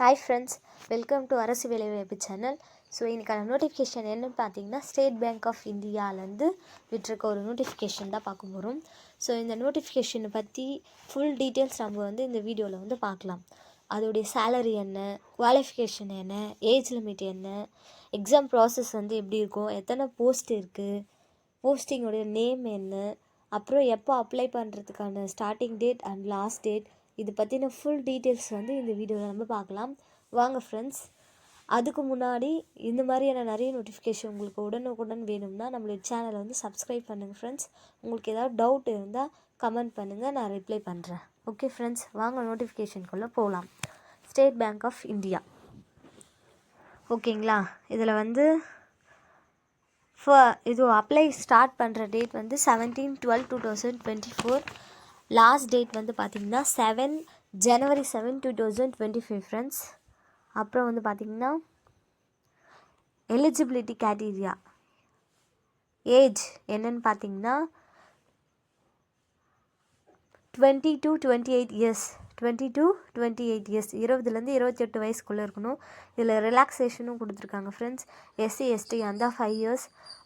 Hi friends, welcome to அரசு வேலைவாய்ப்பு channel. So இன்றைக்கான நோட்டிஃபிகேஷன் என்னென்னு பார்த்தீங்கன்னா, ஸ்டேட் பேங்க் ஆஃப் இந்தியாவிலேருந்து விட்டிருக்க ஒரு நோட்டிஃபிகேஷன் தான் பார்க்க போகிறோம். ஸோ இந்த நோட்டிஃபிகேஷனை பற்றி ஃபுல் டீட்டெயில்ஸ் நம்ம இந்த வீடியோவில் பார்க்கலாம். அதோடைய சேலரி என்ன, குவாலிஃபிகேஷன் என்ன, ஏஜ் லிமிட் என்ன, எக்ஸாம் ப்ராசஸ் எப்படி இருக்கும், எத்தனை போஸ்ட் இருக்குது, போஸ்டிங்கோடைய நேம் என்ன, அப்புறம் எப்போ அப்ளை பண்ணுறதுக்கான starting date and last date, இது பற்றின ஃபுல் டீட்டெயில்ஸ் இந்த வீடியோவில் நம்ம பார்க்கலாம். வாங்க ஃப்ரெண்ட்ஸ். அதுக்கு முன்னாடி இந்த மாதிரியான நிறைய நோட்டிஃபிகேஷன் உங்களுக்கு உடனுக்குடன் வேணும்னா நம்மளுடைய சேனலை சப்ஸ்கிரைப் பண்ணுங்கள் ஃப்ரெண்ட்ஸ். உங்களுக்கு ஏதாவது டவுட் இருந்தால் கமெண்ட் பண்ணுங்கள், நான் ரிப்ளை பண்ணுறேன். ஓகே ஃப்ரெண்ட்ஸ், வாங்க நோட்டிஃபிகேஷனுக்குள்ளே போகலாம். ஸ்டேட் பேங்க் ஆஃப் இந்தியா, ஓகேங்களா. இதில் இது அப்ளை ஸ்டார்ட் பண்ணுற டேட் 17/12/2024. லாஸ்ட் டேட் பார்த்திங்கன்னா 7 January 7, 2025 ஃப்ரெண்ட்ஸ். அப்புறம் பார்த்திங்கன்னா எலிஜிபிலிட்டி கேட்டீரியா ஏஜ் என்னன்னு பார்த்திங்கன்னா 20 to 28 இயர்ஸ். 20 to 28 இயர்ஸ், 20லேருந்து 28 வயசுக்குள்ளே இருக்கணும். இதில் ரிலாக்ஸேஷனும் கொடுத்துருக்காங்க ஃப்ரெண்ட்ஸ். SC ST இருந்தால் 5 இயர்ஸ்,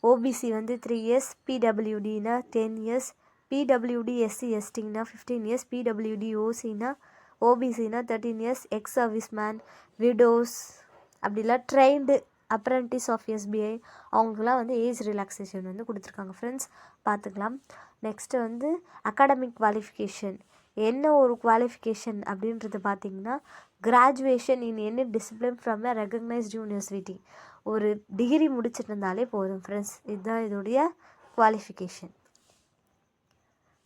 OBC 3 இயர்ஸ், PWDனா 10 இயர்ஸ், PWD SC STனா 15 இயர்ஸ், PWD OCனா OBCனா 13 years, ex service man, widows, அப்படிலாம் ட்ரெயின்டு அப்ரெண்டிஸ் ஆஃப் SBI அவங்களுக்குலாம் ஏஜ் ரிலாக்ஸேஷன் கொடுத்துருக்காங்க ஃப்ரெண்ட்ஸ். பார்த்துக்கலாம். நெக்ஸ்ட்டு அகாடமிக் குவாலிஃபிகேஷன் என்ன ஒரு குவாலிஃபிகேஷன் அப்படின்றது பார்த்திங்கன்னா, graduation in any discipline from a recognised university. ஒரு டிகிரி முடிச்சுட்டு இருந்தாலே போதும் ஃப்ரெண்ட்ஸ். இதுதான் இதோடைய குவாலிஃபிகேஷன்.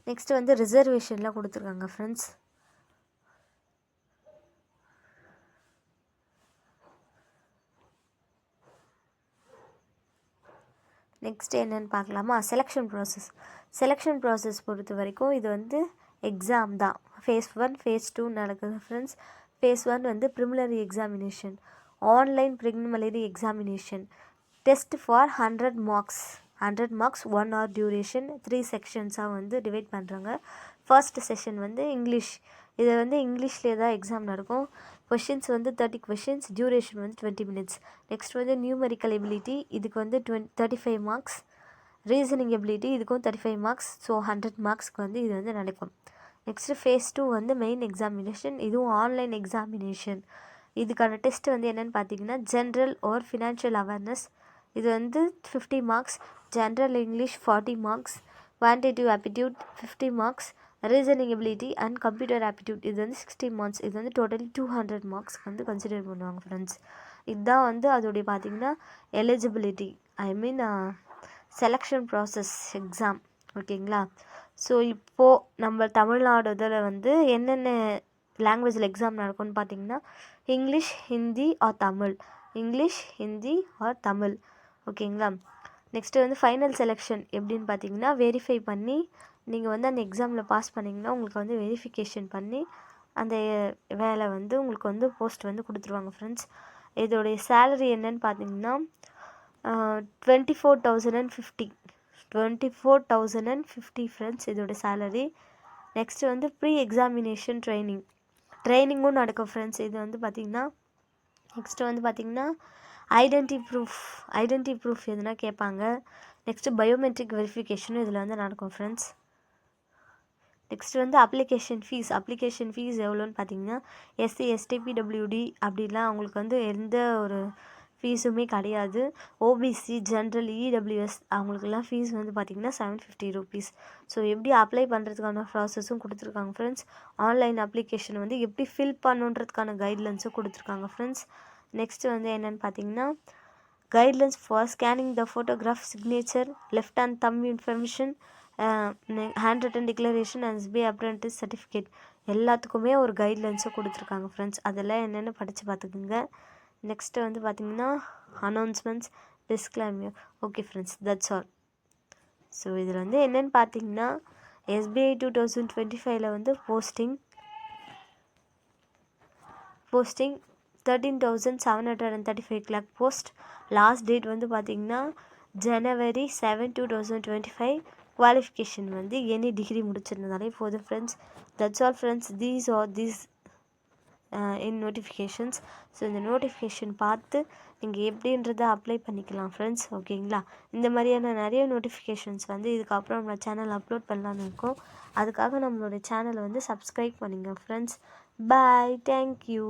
நெக்ஸ்ட்டு ரிசர்வேஷனில் கொடுத்துருக்காங்க ஃப்ரெண்ட்ஸ். நெக்ஸ்ட் என்னென்னு பார்க்கலாமா. செலெக்ஷன் ப்ராசஸ் பொறுத்த வரைக்கும் இது எக்ஸாம் தான். ஃபேஸ் 1 ஃபேஸ் 2 நடக்குது friends. Phase 1 preliminary examination, online preliminary examination, test for 100 marks, 100 marks 1 hour duration, 3 செக்ஷன்ஸாக டிவைட் பண்ணுறாங்க. First session English. இது இங்கிலீஷ்லேயே தான் எக்ஸாம் நடக்கும். Questions 30 questions, duration 20 minutes. Next numerical ability, இதுக்கு 35 மார்க்ஸ். ரீசனிங் எபிலிட்டி, இதுக்கும் 35 மார்க்ஸ். ஸோ 100 மார்க்ஸ்க்கு இது நடக்கும். Next phase 2 main examination. இதுவும் ஆன்லைன் எக்ஸாமினேஷன். இதுக்கான டெஸ்ட் என்னென்னு பார்த்தீங்கன்னா, ஜென்ரல் ஆர் ஃபினான்ஷியல் அவேர்னஸ். இது 50 marks. General English 40 marks. Quantitative aptitude 50 marks. Reasoning ability and computer aptitude இது 60 மார்க்ஸ். இது டோட்டலி 200 மார்க்ஸ்க்கு கன்சிடர் பண்ணுவாங்க ஃப்ரெண்ட்ஸ். இதுதான் அதோடைய பார்த்திங்கன்னா eligibility, I mean selection process exam. ஓகேங்களா. ஸோ இப்போது நம்ம தமிழ்நாடு இதில் என்னென்ன லாங்குவேஜில் எக்ஸாம் நடக்கும்னு பார்த்திங்கன்னா, English, Hindi or Tamil. English, Hindi or Tamil. ஓகேங்களா. நெக்ஸ்ட்டு ஃபைனல் செலெக்ஷன் எப்படின்னு பார்த்தீங்கன்னா, வெரிஃபை பண்ணி நீங்கள் அந்த எக்ஸாமில் பாஸ் பண்ணிங்கன்னா உங்களுக்கு வெரிஃபிகேஷன் பண்ணி அந்த வேலை உங்களுக்கு போஸ்ட் கொடுத்துருவாங்க ஃப்ரெண்ட்ஸ். இதோடைய சேலரி என்னன்னு பார்த்தீங்கன்னா 24,050 ஃப்ரெண்ட்ஸ் இதோட சேலரி. நெக்ஸ்ட்டு ப்ரீ எக்ஸாமினேஷன் ட்ரைனிங்கும் நடக்கும் ஃப்ரெண்ட்ஸ். இது பார்த்திங்கன்னா நெக்ஸ்ட்டு பார்த்திங்கன்னா ஐடென்டி ப்ரூஃப் எதுனா கேட்பாங்க. நெக்ஸ்ட்டு பயோமெட்ரிக் வெரிஃபிகேஷனும் இதில் நடக்கும் ஃப்ரெண்ட்ஸ். நெக்ஸ்ட்டு அப்ளிகேஷன் ஃபீஸ் எவ்வளோன்னு பார்த்தீங்கன்னா, SC ST PWD அப்படிலாம் அவங்களுக்கு எந்த ஒரு ஃபீஸுமே கிடையாது. OBC ஜென்ரல் EWS அவங்களுக்குலாம் ஃபீஸ் பார்த்திங்கன்னா 750 rupees. ஸோ எப்படி அப்ளை பண்ணுறதுக்கான ப்ராசஸும் கொடுத்துருக்காங்க ஃப்ரெண்ட்ஸ். ஆன்லைன் அப்ளிகேஷன் எப்படி ஃபில் பண்ணுன்றதுக்கான கைட்லைன்ஸும் கொடுத்துருக்காங்க ஃப்ரெண்ட்ஸ். நெக்ஸ்ட்டு என்னென்னு பார்த்தீங்கன்னா, guidelines for scanning the photograph, signature, left hand them information, hand return declaration and SBI apprentice certificate எல்லாத்துக்குமே ஒரு கைட்லைன்ஸும் கொடுத்துருக்காங்க ஃப்ரெண்ட்ஸ். அதெல்லாம் என்னென்னு படித்து பார்த்துக்குங்க. நெக்ஸ்ட்டு பார்த்திங்கன்னா announcements, disclaimer. Okay friends, that's all. So இதில் என்னென்னு பார்த்தீங்கன்னா, SBI 2025 posting 13,735 lakh post. Last date பார்த்திங்கன்னா January 7, 2025. குவாலிஃபிகேஷன் எனி டிகிரி முடிச்சிருந்தாலே போதும் friends. That's all friends. In notifications. So இந்த நோட்டிஃபிகேஷன் பார்த்து நீங்கள் எப்படின்றத அப்ளை பண்ணிக்கலாம் ஃப்ரெண்ட்ஸ். ஓகேங்களா? இந்த மாதிரியான நிறைய நோட்டிஃபிகேஷன்ஸ் வந்து இதுக்கப்புறம் நம்ம சேனல் அப்லோட் பண்ணலான்னு இருக்கோம். அதுக்காக நம்மளோட சேனலை வந்து சப்ஸ்கிரைப் பண்ணுங்கள் ஃப்ரெண்ட்ஸ். பாய், தேங்க்யூ.